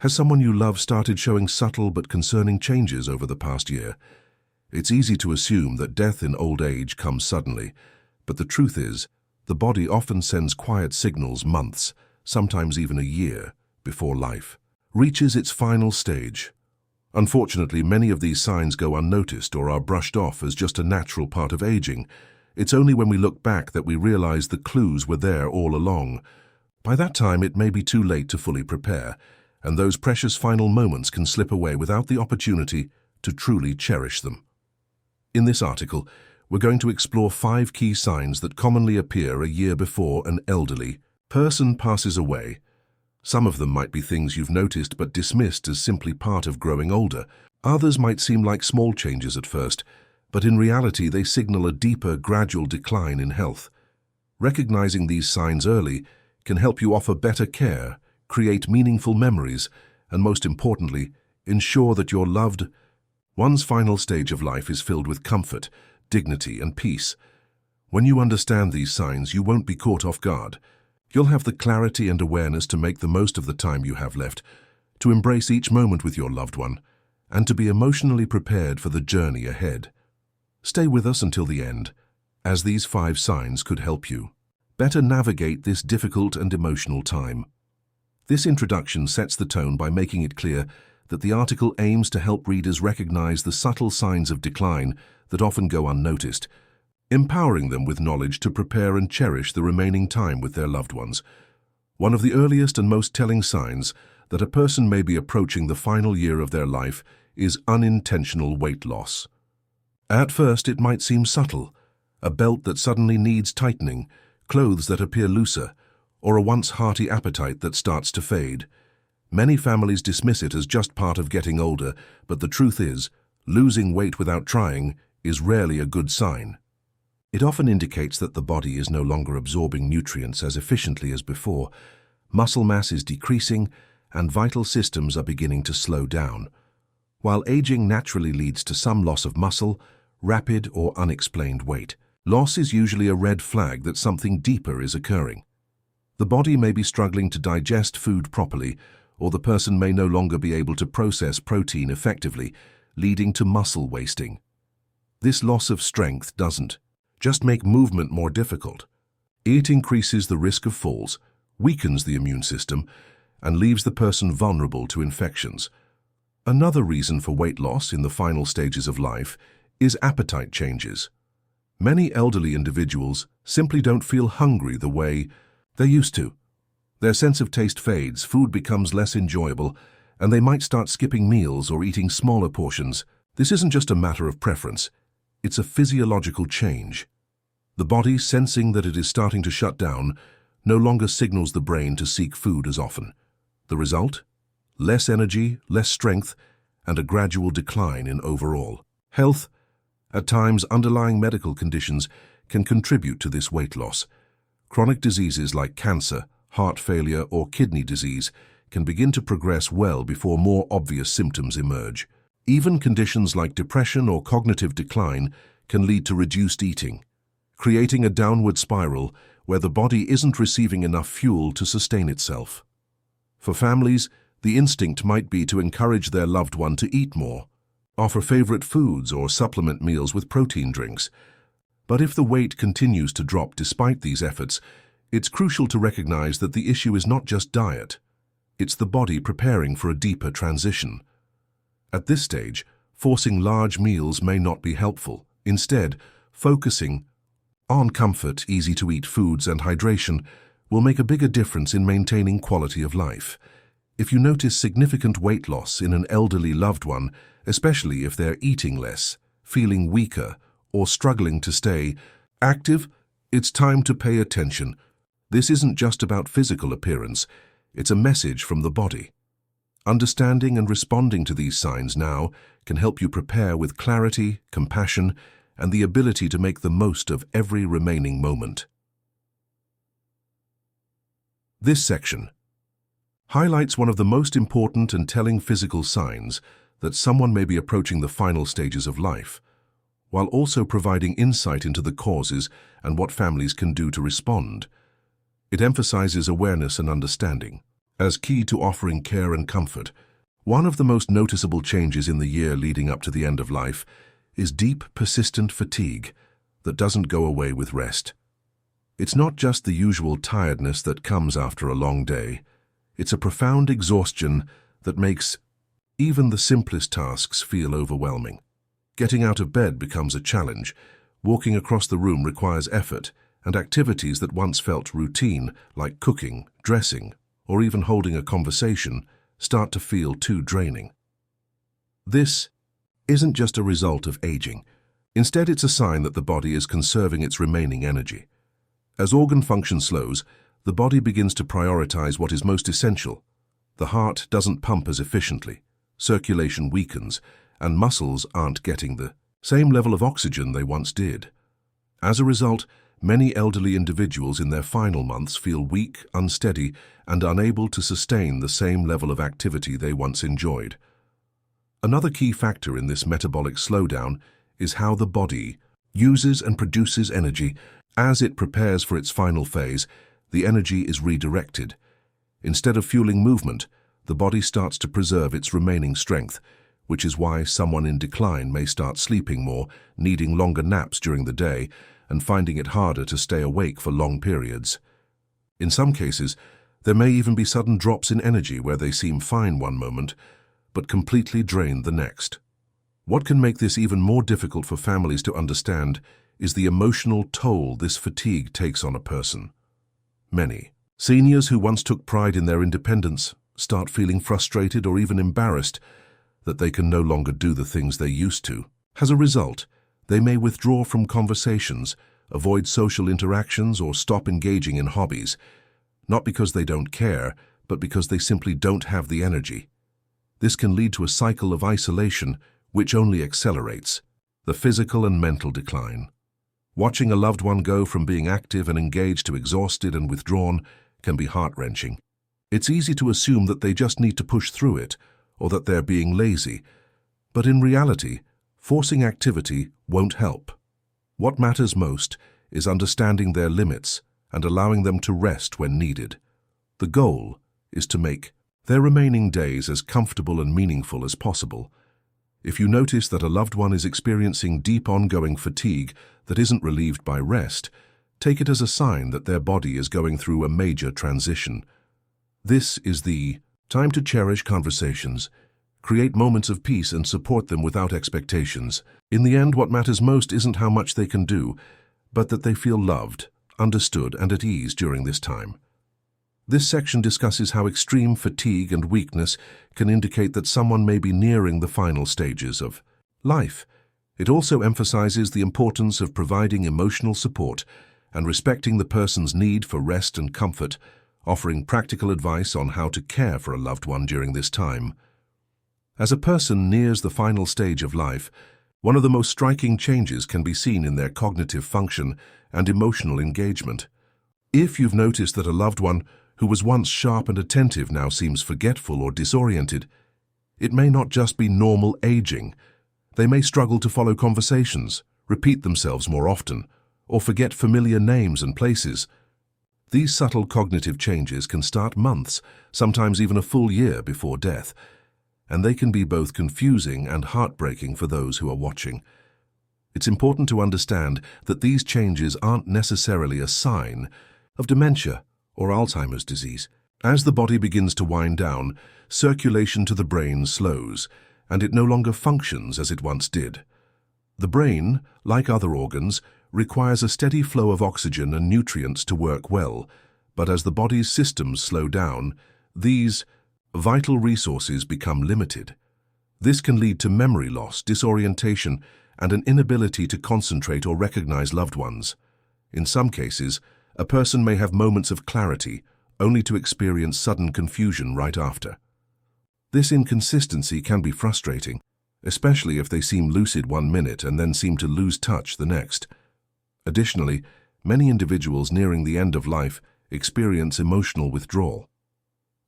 Has someone you love started showing subtle but concerning changes over the past year? It's easy to assume that death in old age comes suddenly, but the truth is, the body often sends quiet signals months, sometimes even a year, before life reaches its final stage. Unfortunately, many of these signs go unnoticed or are brushed off as just a natural part of aging. It's only when we look back that we realize the clues were there all along. By that time, it may be too late to fully prepare, and those precious final moments can slip away without the opportunity to truly cherish them. In this article, we're going to explore 5 key signs that commonly appear a year before an elderly person passes away. Some of them might be things you've noticed but dismissed as simply part of growing older. Others might seem like small changes at first, but in reality they signal a deeper, gradual decline in health. Recognizing these signs early can help you offer better care, create meaningful memories, and most importantly, ensure that your loved one's final stage of life is filled with comfort, dignity, and peace. When you understand these signs, you won't be caught off guard. You'll have the clarity and awareness to make the most of the time you have left, to embrace each moment with your loved one, and to be emotionally prepared for the journey ahead. Stay with us until the end, as these 5 signs could help you better navigate this difficult and emotional time. This introduction sets the tone by making it clear that the article aims to help readers recognize the subtle signs of decline that often go unnoticed, empowering them with knowledge to prepare and cherish the remaining time with their loved ones. One of the earliest and most telling signs that a person may be approaching the final year of their life is unintentional weight loss. At first, it might seem subtle: a belt that suddenly needs tightening, clothes that appear looser, or a once hearty appetite that starts to fade. Many families dismiss it as just part of getting older, but the truth is, losing weight without trying is rarely a good sign. It often indicates that the body is no longer absorbing nutrients as efficiently as before, muscle mass is decreasing, and vital systems are beginning to slow down. While aging naturally leads to some loss of muscle, rapid or unexplained weight loss is usually a red flag that something deeper is occurring. The body may be struggling to digest food properly, or the person may no longer be able to process protein effectively, leading to muscle wasting. This loss of strength doesn't just make movement more difficult. It increases the risk of falls, weakens the immune system, and leaves the person vulnerable to infections. Another reason for weight loss in the final stages of life is appetite changes. Many elderly individuals simply don't feel hungry the way they used to. Their sense of taste fades, food becomes less enjoyable, and they might start skipping meals or eating smaller portions. This isn't just a matter of preference, it's a physiological change. The body, sensing that it is starting to shut down, no longer signals the brain to seek food as often. The result? Less energy, less strength, and a gradual decline in overall health. At times, underlying medical conditions can contribute to this weight loss. Chronic diseases like cancer, heart failure, or kidney disease can begin to progress well before more obvious symptoms emerge. Even conditions like depression or cognitive decline can lead to reduced eating, creating a downward spiral where the body isn't receiving enough fuel to sustain itself. For families, the instinct might be to encourage their loved one to eat more, offer favorite foods, or supplement meals with protein drinks. But if the weight continues to drop despite these efforts, it's crucial to recognize that the issue is not just diet. It's the body preparing for a deeper transition. At this stage, forcing large meals may not be helpful. Instead, focusing on comfort, easy-to-eat foods, and hydration will make a bigger difference in maintaining quality of life. If you notice significant weight loss in an elderly loved one, especially if they're eating less, feeling weaker, or struggling to stay active, it's time to pay attention. This isn't just about physical appearance, it's a message from the body. Understanding and responding to these signs now can help you prepare with clarity, compassion, and the ability to make the most of every remaining moment. This section highlights one of the most important and telling physical signs that someone may be approaching the final stages of life, while also providing insight into the causes and what families can do to respond. It emphasizes awareness and understanding. as key to offering care and comfort. One of the most noticeable changes in the year leading up to the end of life is deep, persistent fatigue that doesn't go away with rest. It's not just the usual tiredness that comes after a long day. It's a profound exhaustion that makes even the simplest tasks feel overwhelming. Getting out of bed becomes a challenge. Walking across the room requires effort, and activities that once felt routine, like cooking, dressing, or even holding a conversation, start to feel too draining. This isn't just a result of aging. Instead, it's a sign that the body is conserving its remaining energy. As organ function slows, the body begins to prioritize what is most essential. The heart doesn't pump as efficiently, circulation weakens, and muscles aren't getting the same level of oxygen they once did. As a result, many elderly individuals in their final months feel weak, unsteady, and unable to sustain the same level of activity they once enjoyed. Another key factor in this metabolic slowdown is how the body uses and produces energy. As it prepares for its final phase, the energy is redirected. Instead of fueling movement, the body starts to preserve its remaining strength, which is why someone in decline may start sleeping more, needing longer naps during the day, and finding it harder to stay awake for long periods. In some cases, there may even be sudden drops in energy where they seem fine one moment, but completely drained the next. What can make this even more difficult for families to understand is the emotional toll this fatigue takes on a person. Many seniors who once took pride in their independence start feeling frustrated or even embarrassed that they can no longer do the things they used to. As a result, they may withdraw from conversations, avoid social interactions, or stop engaging in hobbies, not because they don't care, but because they simply don't have the energy. This can lead to a cycle of isolation, which only accelerates the physical and mental decline. Watching a loved one go from being active and engaged to exhausted and withdrawn can be heart-wrenching. It's easy to assume that they just need to push through it, or that they're being lazy. But in reality, forcing activity won't help. What matters most is understanding their limits and allowing them to rest when needed. The goal is to make their remaining days as comfortable and meaningful as possible. If you notice that a loved one is experiencing deep ongoing fatigue that isn't relieved by rest, take it as a sign that their body is going through a major transition. This is the time to cherish conversations, create moments of peace, and support them without expectations. In the end, what matters most isn't how much they can do, but that they feel loved, understood, and at ease during this time. This section discusses how extreme fatigue and weakness can indicate that someone may be nearing the final stages of life. It also emphasizes the importance of providing emotional support and respecting the person's need for rest and comfort, offering practical advice on how to care for a loved one during this time. As a person nears the final stage of life, one of the most striking changes can be seen in their cognitive function and emotional engagement. If you've noticed that a loved one who was once sharp and attentive now seems forgetful or disoriented, it may not just be normal aging. They may struggle to follow conversations, repeat themselves more often, or forget familiar names and places. These subtle cognitive changes can start months, sometimes even a full year before death, and they can be both confusing and heartbreaking for those who are watching. It's important to understand that these changes aren't necessarily a sign of dementia or Alzheimer's disease. As the body begins to wind down, circulation to the brain slows, and it no longer functions as it once did. The brain, like other organs, requires a steady flow of oxygen and nutrients to work well, but as the body's systems slow down, these vital resources become limited. This can lead to memory loss, disorientation, and an inability to concentrate or recognize loved ones. In some cases, a person may have moments of clarity, only to experience sudden confusion right after. This inconsistency can be frustrating, especially if they seem lucid one minute and then seem to lose touch the next. Additionally, many individuals nearing the end of life experience emotional withdrawal.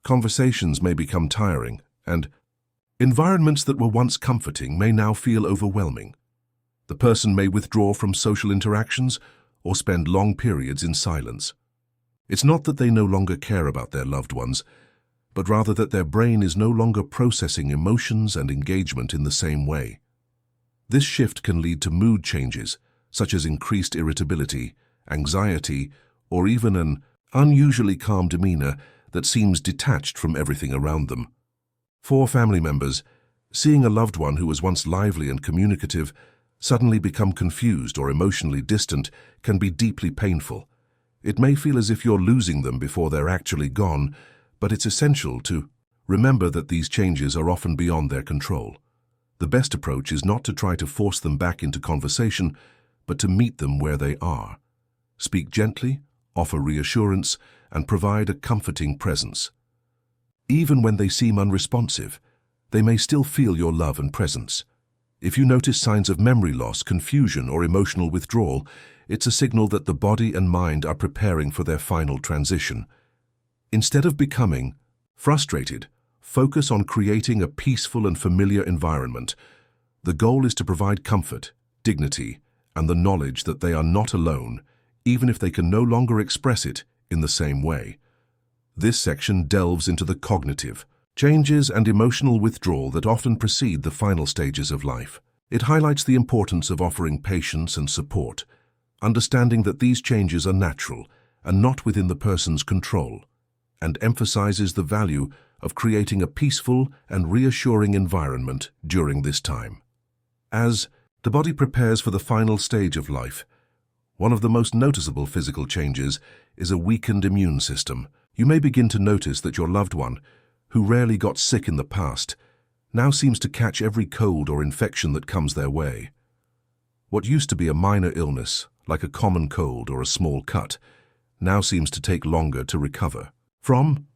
Conversations may become tiring, and environments that were once comforting may now feel overwhelming. The person may withdraw from social interactions or spend long periods in silence. It's not that they no longer care about their loved ones, but rather that their brain is no longer processing emotions and engagement in the same way. This shift can lead to mood changes, such as increased irritability, anxiety, or even an unusually calm demeanor that seems detached from everything around them. For family members, seeing a loved one who was once lively and communicative suddenly become confused or emotionally distant can be deeply painful. It may feel as if you're losing them before they're actually gone, but it's essential to remember that these changes are often beyond their control. The best approach is not to try to force them back into conversation, but to meet them where they are. Speak gently, offer reassurance, and provide a comforting presence. Even when they seem unresponsive, they may still feel your love and presence. If you notice signs of memory loss, confusion, or emotional withdrawal, it's a signal that the body and mind are preparing for their final transition. Instead of becoming frustrated, focus on creating a peaceful and familiar environment. The goal is to provide comfort, dignity, and the knowledge that they are not alone, even if they can no longer express it in the same way. This section delves into the cognitive changes and emotional withdrawal that often precede the final stages of life. It highlights the importance of offering patience and support, understanding that these changes are natural and not within the person's control, and emphasizes the value of creating a peaceful and reassuring environment during this time. As the body prepares for the final stage of life, one of the most noticeable physical changes is a weakened immune system. You may begin to notice that your loved one, who rarely got sick in the past, now seems to catch every cold or infection that comes their way. What used to be a minor illness, like a common cold or a small cut, now seems to take longer to recover from.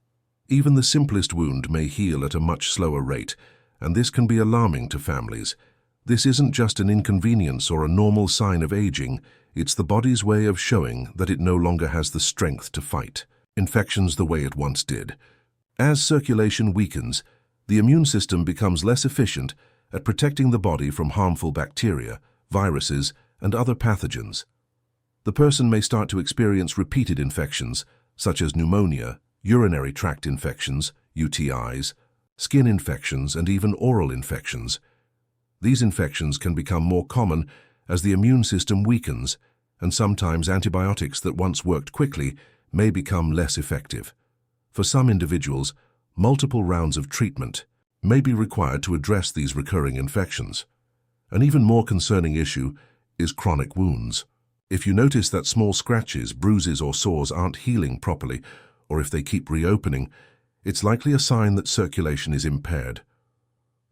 Even the simplest wound may heal at a much slower rate, and this can be alarming to families. This isn't just an inconvenience or a normal sign of aging, it's the body's way of showing that it no longer has the strength to fight infections the way it once did. As circulation weakens, the immune system becomes less efficient at protecting the body from harmful bacteria, viruses, and other pathogens. The person may start to experience repeated infections, such as pneumonia, urinary tract infections, UTIs, skin infections, and even oral infections. These infections can become more common as the immune system weakens, and sometimes antibiotics that once worked quickly may become less effective. For some individuals, multiple rounds of treatment may be required to address these recurring infections. An even more concerning issue is chronic wounds. If you notice that small scratches, bruises, or sores aren't healing properly, or if they keep reopening, it's likely a sign that circulation is impaired.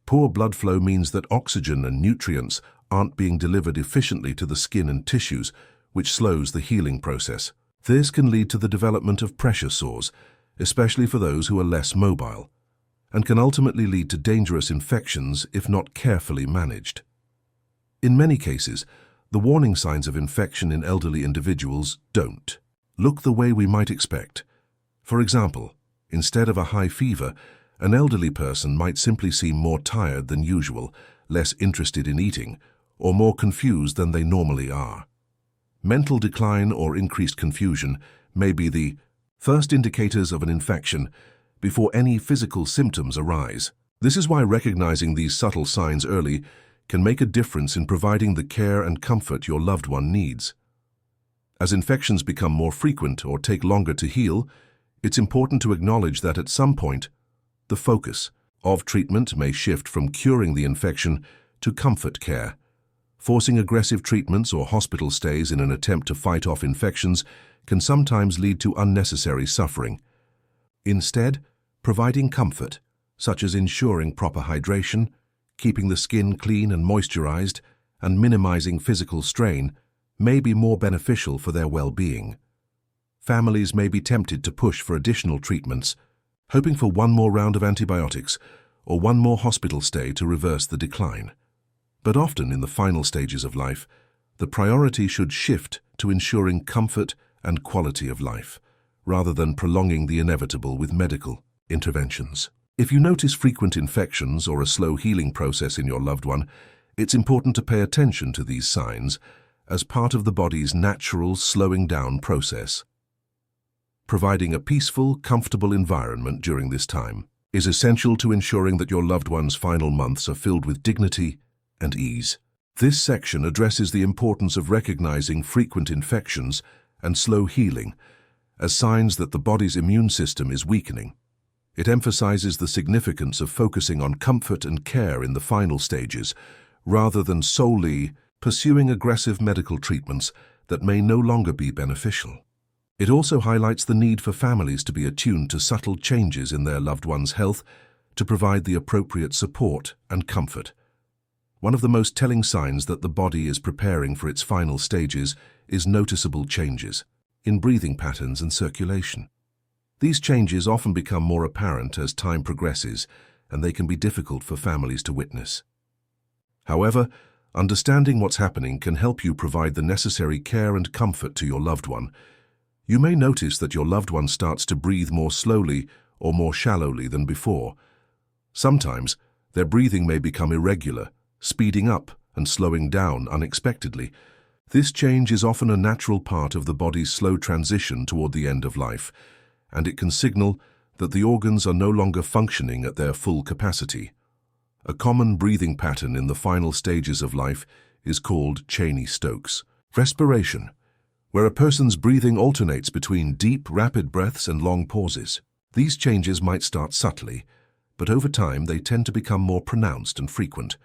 Poor blood flow means that oxygen and nutrients aren't being delivered efficiently to the skin and tissues, which slows the healing process. This can lead to the development of pressure sores, especially for those who are less mobile, and can ultimately lead to dangerous infections if not carefully managed. In many cases, the warning signs of infection in elderly individuals don't look the way we might expect. For example, instead of a high fever, an elderly person might simply seem more tired than usual, less interested in eating, or more confused than they normally are. Mental decline or increased confusion may be the first indicators of an infection before any physical symptoms arise. This is why recognizing these subtle signs early can make a difference in providing the care and comfort your loved one needs. As infections become more frequent or take longer to heal, it's important to acknowledge that at some point, the focus of treatment may shift from curing the infection to comfort care. Forcing aggressive treatments or hospital stays in an attempt to fight off infections can sometimes lead to unnecessary suffering. Instead, providing comfort, such as ensuring proper hydration, keeping the skin clean and moisturized, and minimizing physical strain, may be more beneficial for their well-being. Families may be tempted to push for additional treatments, hoping for one more round of antibiotics or one more hospital stay to reverse the decline. But often in the final stages of life, the priority should shift to ensuring comfort and quality of life, rather than prolonging the inevitable with medical interventions. If you notice frequent infections or a slow healing process in your loved one, it's important to pay attention to these signs as part of the body's natural slowing down process. Providing a peaceful, comfortable environment during this time is essential to ensuring that your loved one's final months are filled with dignity and ease. This section addresses the importance of recognizing frequent infections and slow healing as signs that the body's immune system is weakening. It emphasizes the significance of focusing on comfort and care in the final stages, rather than solely pursuing aggressive medical treatments that may no longer be beneficial. It also highlights the need for families to be attuned to subtle changes in their loved one's health to provide the appropriate support and comfort. One of the most telling signs that the body is preparing for its final stages is noticeable changes in breathing patterns and circulation. These changes often become more apparent as time progresses, and they can be difficult for families to witness. However, understanding what's happening can help you provide the necessary care and comfort to your loved one. You may notice that your loved one starts to breathe more slowly or more shallowly than before. Sometimes, their breathing may become irregular, speeding up and slowing down unexpectedly. This change is often a natural part of the body's slow transition toward the end of life, and it can signal that the organs are no longer functioning at their full capacity. A common breathing pattern in the final stages of life is called Cheney-Stokes respiration, where a person's breathing alternates between deep, rapid breaths and long pauses. These changes might start subtly, but over time they tend to become more pronounced and frequent.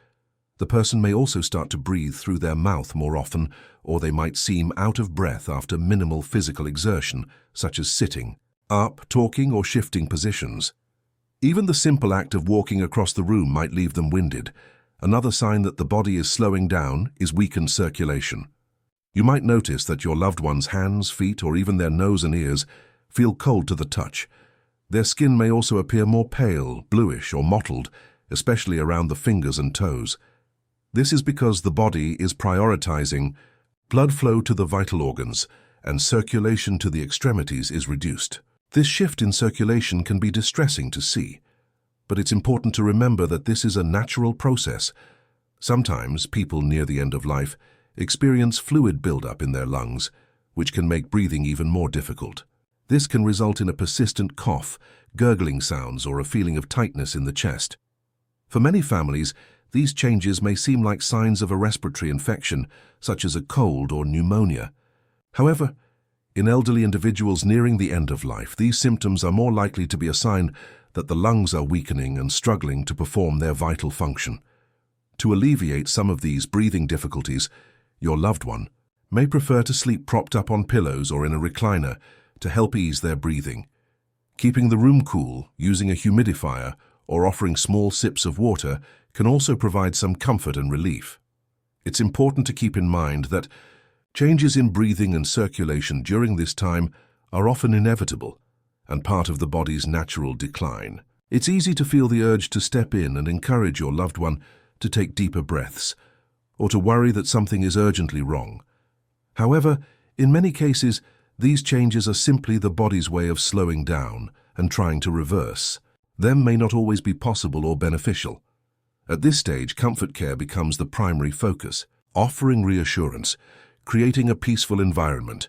The person may also start to breathe through their mouth more often, or they might seem out of breath after minimal physical exertion, such as sitting up, talking, or shifting positions. Even the simple act of walking across the room might leave them winded. Another sign that the body is slowing down is weakened circulation. You might notice that your loved one's hands, feet, or even their nose and ears feel cold to the touch. Their skin may also appear more pale, bluish, or mottled, especially around the fingers and toes. This is because the body is prioritizing blood flow to the vital organs, and circulation to the extremities is reduced. This shift in circulation can be distressing to see, but it's important to remember that this is a natural process. Sometimes people near the end of life experience fluid buildup in their lungs, which can make breathing even more difficult. This can result in a persistent cough, gurgling sounds, or a feeling of tightness in the chest. For many families, these changes may seem like signs of a respiratory infection, such as a cold or pneumonia. However, in elderly individuals nearing the end of life, these symptoms are more likely to be a sign that the lungs are weakening and struggling to perform their vital function. To alleviate some of these breathing difficulties, your loved one may prefer to sleep propped up on pillows or in a recliner to help ease their breathing. Keeping the room cool, using a humidifier, or offering small sips of water can also provide some comfort and relief. It's important to keep in mind that changes in breathing and circulation during this time are often inevitable and part of the body's natural decline. It's easy to feel the urge to step in and encourage your loved one to take deeper breaths, or to worry that something is urgently wrong. However, in many cases, these changes are simply the body's way of slowing down and trying to reverse. Them may not always be possible or beneficial. At this stage, comfort care becomes the primary focus, offering reassurance, creating a peaceful environment,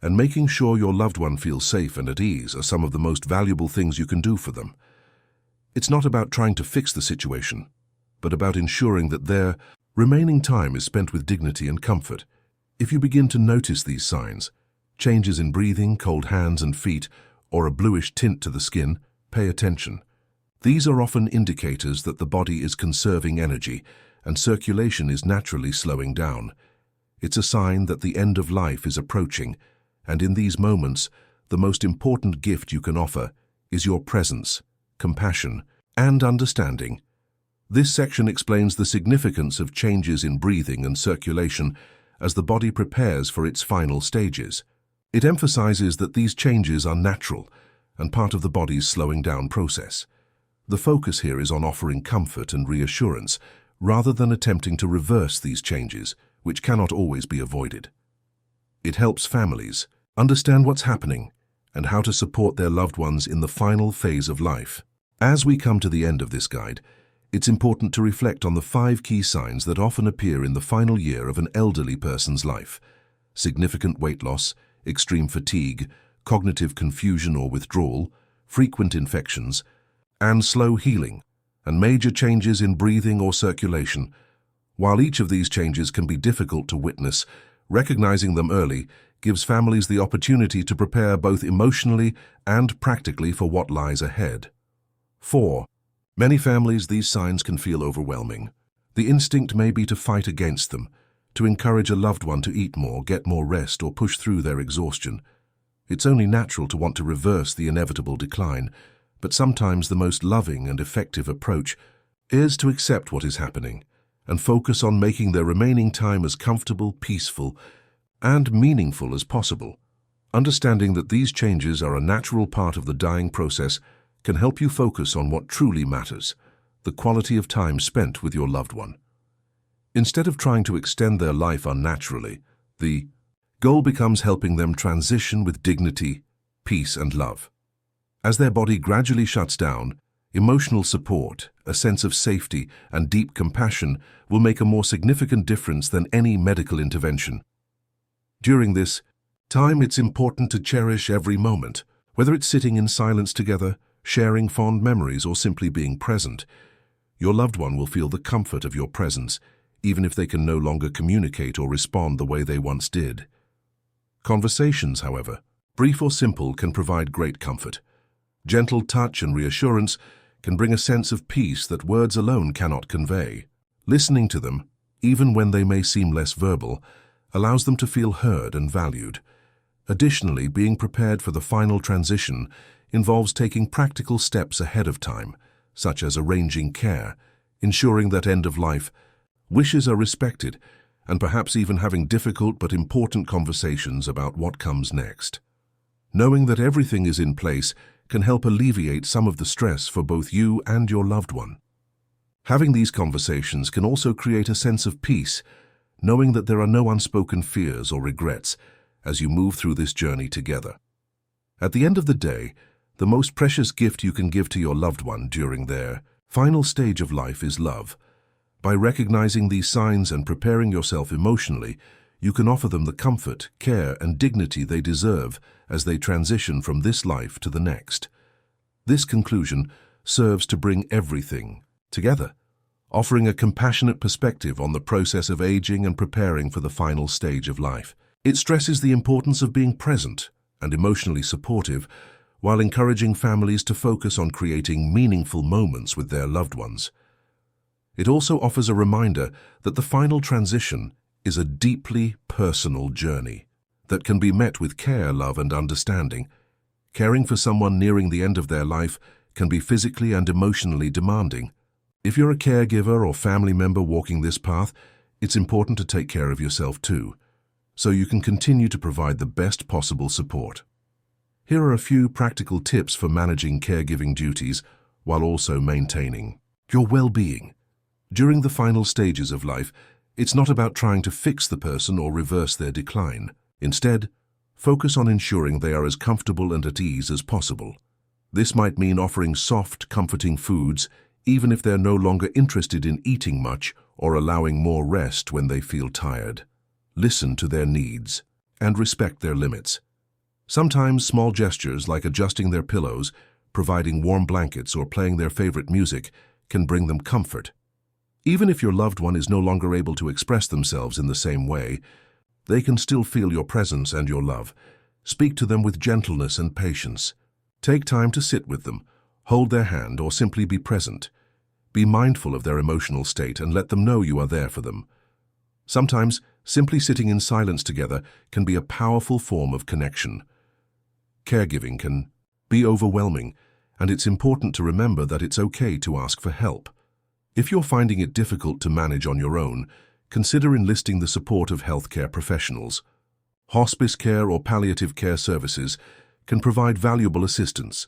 and making sure your loved one feels safe and at ease are some of the most valuable things you can do for them. It's not about trying to fix the situation, but about ensuring that their remaining time is spent with dignity and comfort. If you begin to notice these signs, changes in breathing, cold hands and feet, or a bluish tint to the skin, pay attention. These are often indicators that the body is conserving energy and circulation is naturally slowing down. It's a sign that the end of life is approaching, and in these moments, the most important gift you can offer is your presence, compassion, and understanding. This section explains the significance of changes in breathing and circulation as the body prepares for its final stages. It emphasizes that these changes are natural and part of the body's slowing down process. The focus here is on offering comfort and reassurance, rather than attempting to reverse these changes, which cannot always be avoided. It helps families understand what's happening and how to support their loved ones in the final phase of life. As we come to the end of this guide, it's important to reflect on the 5 key signs that often appear in the final year of an elderly person's life: significant weight loss, extreme fatigue, cognitive confusion or withdrawal, frequent infections, and slow healing, and major changes in breathing or circulation. While each of these changes can be difficult to witness, recognizing them early gives families the opportunity to prepare both emotionally and practically for what lies ahead. 4. Many families, these signs can feel overwhelming. The instinct may be to fight against them, to encourage a loved one to eat more, get more rest, or push through their exhaustion. It's only natural to want to reverse the inevitable decline, but sometimes the most loving and effective approach is to accept what is happening and focus on making their remaining time as comfortable, peaceful, and meaningful as possible. Understanding that these changes are a natural part of the dying process can help you focus on what truly matters, the quality of time spent with your loved one. Instead of trying to extend their life unnaturally, the goal becomes helping them transition with dignity, peace, and love. As their body gradually shuts down, emotional support, a sense of safety, and deep compassion will make a more significant difference than any medical intervention. During this time, it's important to cherish every moment, whether it's sitting in silence together, sharing fond memories, or simply being present. Your loved one will feel the comfort of your presence, even if they can no longer communicate or respond the way they once did. Conversations, however, brief or simple, can provide great comfort. Gentle touch and reassurance can bring a sense of peace that words alone cannot convey. Listening to them, even when they may seem less verbal, allows them to feel heard and valued. Additionally, being prepared for the final transition involves taking practical steps ahead of time, such as arranging care, ensuring that end-of-life wishes are respected, and perhaps even having difficult but important conversations about what comes next. Knowing that everything is in place can help alleviate some of the stress for both you and your loved one. Having these conversations can also create a sense of peace, knowing that there are no unspoken fears or regrets as you move through this journey together. At the end of the day, the most precious gift you can give to your loved one during their final stage of life is love. By recognizing these signs and preparing yourself emotionally, you can offer them the comfort, care, and dignity they deserve as they transition from this life to the next. This conclusion serves to bring everything together, offering a compassionate perspective on the process of aging and preparing for the final stage of life. It stresses the importance of being present and emotionally supportive, while encouraging families to focus on creating meaningful moments with their loved ones. It also offers a reminder that the final transition is a deeply personal journey that can be met with care, love, and understanding. Caring for someone nearing the end of their life can be physically and emotionally demanding. If you're a caregiver or family member walking this path, it's important to take care of yourself too, so you can continue to provide the best possible support. Here are a few practical tips for managing caregiving duties while also maintaining your well-being. During the final stages of life, it's not about trying to fix the person or reverse their decline. Instead, focus on ensuring they are as comfortable and at ease as possible. This might mean offering soft, comforting foods, even if they're no longer interested in eating much, or allowing more rest when they feel tired. Listen to their needs and respect their limits. Sometimes small gestures like adjusting their pillows, providing warm blankets, or playing their favorite music can bring them comfort. Even if your loved one is no longer able to express themselves in the same way, they can still feel your presence and your love. Speak to them with gentleness and patience. Take time to sit with them, hold their hand, or simply be present. Be mindful of their emotional state and let them know you are there for them. Sometimes, simply sitting in silence together can be a powerful form of connection. Caregiving can be overwhelming, and it's important to remember that it's okay to ask for help. If you're finding it difficult to manage on your own, consider enlisting the support of healthcare professionals. Hospice care or palliative care services can provide valuable assistance,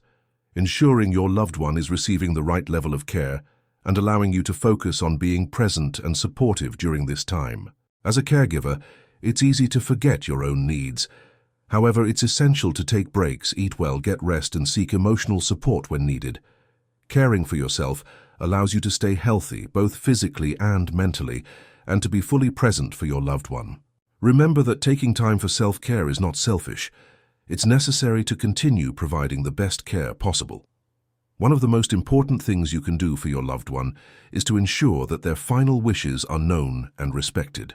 ensuring your loved one is receiving the right level of care and allowing you to focus on being present and supportive during this time. As a caregiver, it's easy to forget your own needs. However, it's essential to take breaks, eat well, get rest, and seek emotional support when needed. Caring for yourself allows you to stay healthy, both physically and mentally, and to be fully present for your loved one. Remember that taking time for self-care is not selfish. it's necessary to continue providing the best care possible. One of the most important things you can do for your loved one is to ensure that their final wishes are known and respected.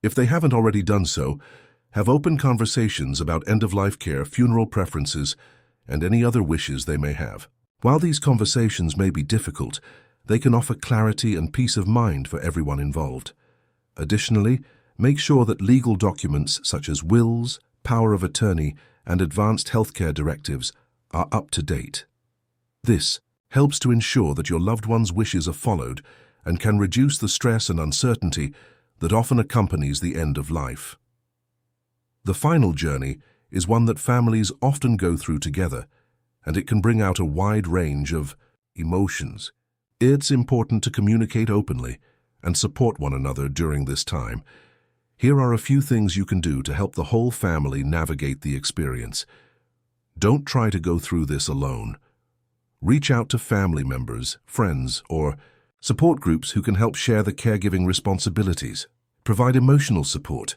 If they haven't already done so, have open conversations about end-of-life care, funeral preferences, and any other wishes they may have. While these conversations may be difficult, they can offer clarity and peace of mind for everyone involved. Additionally, make sure that legal documents such as wills, power of attorney, and advanced healthcare directives are up to date. This helps to ensure that your loved one's wishes are followed and can reduce the stress and uncertainty that often accompanies the end of life. The final journey is one that families often go through together, and it can bring out a wide range of emotions. It's important to communicate openly and support one another during this time. Here are a few things you can do to help the whole family navigate the experience. Don't try to go through this alone. Reach out to family members, friends, or support groups who can help share the caregiving responsibilities. Provide emotional support,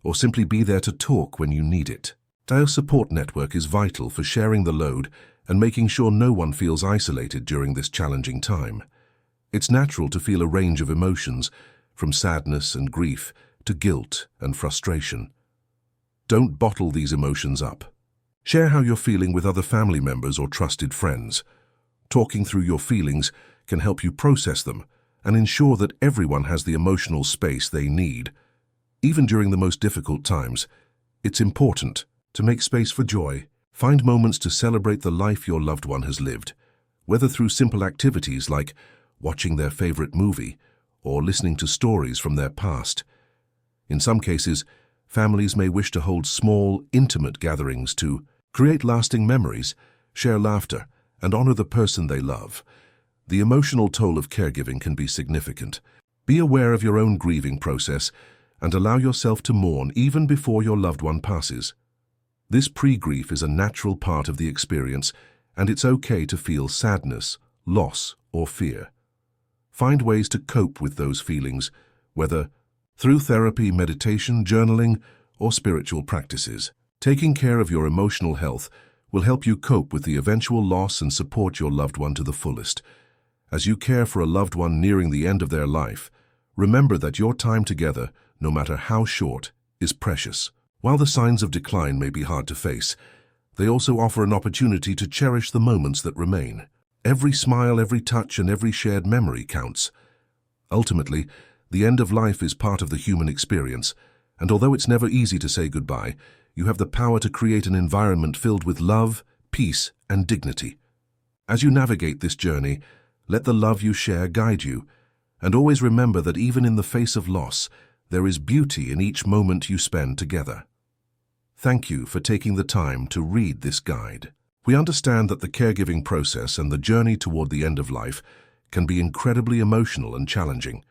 or simply be there to talk when you need it. Our support network is vital for sharing the load and making sure no one feels isolated during this challenging time. It's natural to feel a range of emotions, from sadness and grief to guilt and frustration. Don't bottle these emotions up. Share how you're feeling with other family members or trusted friends. Talking through your feelings can help you process them and ensure that everyone has the emotional space they need. Even during the most difficult times, it's important to make space for joy. Find moments to celebrate the life your loved one has lived, whether through simple activities like watching their favorite movie or listening to stories from their past. In some cases, families may wish to hold small, intimate gatherings to create lasting memories, share laughter, and honor the person they love. The emotional toll of caregiving can be significant. Be aware of your own grieving process and allow yourself to mourn even before your loved one passes. This pre-grief is a natural part of the experience, and it's okay to feel sadness, loss, or fear. Find ways to cope with those feelings, whether through therapy, meditation, journaling, or spiritual practices. Taking care of your emotional health will help you cope with the eventual loss and support your loved one to the fullest. As you care for a loved one nearing the end of their life, remember that your time together, no matter how short, is precious. While the signs of decline may be hard to face, they also offer an opportunity to cherish the moments that remain. Every smile, every touch, and every shared memory counts. Ultimately, the end of life is part of the human experience, and although it's never easy to say goodbye, you have the power to create an environment filled with love, peace, and dignity. As you navigate this journey, let the love you share guide you, and always remember that even in the face of loss, there is beauty in each moment you spend together. Thank you for taking the time to read this guide. We understand that the caregiving process and the journey toward the end of life can be incredibly emotional and challenging.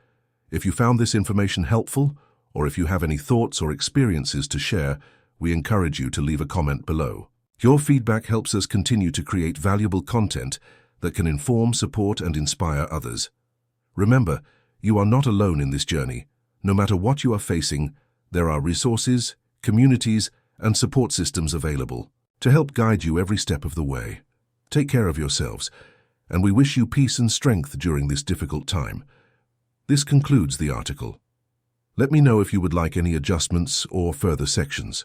If you found this information helpful, or if you have any thoughts or experiences to share, we encourage you to leave a comment below. Your feedback helps us continue to create valuable content that can inform, support, and inspire others. Remember, you are not alone in this journey. No matter what you are facing, there are resources, communities, and support systems available to help guide you every step of the way. Take care of yourselves, and we wish you peace and strength during this difficult time. This concludes the article. Let me know if you would like any adjustments or further sections.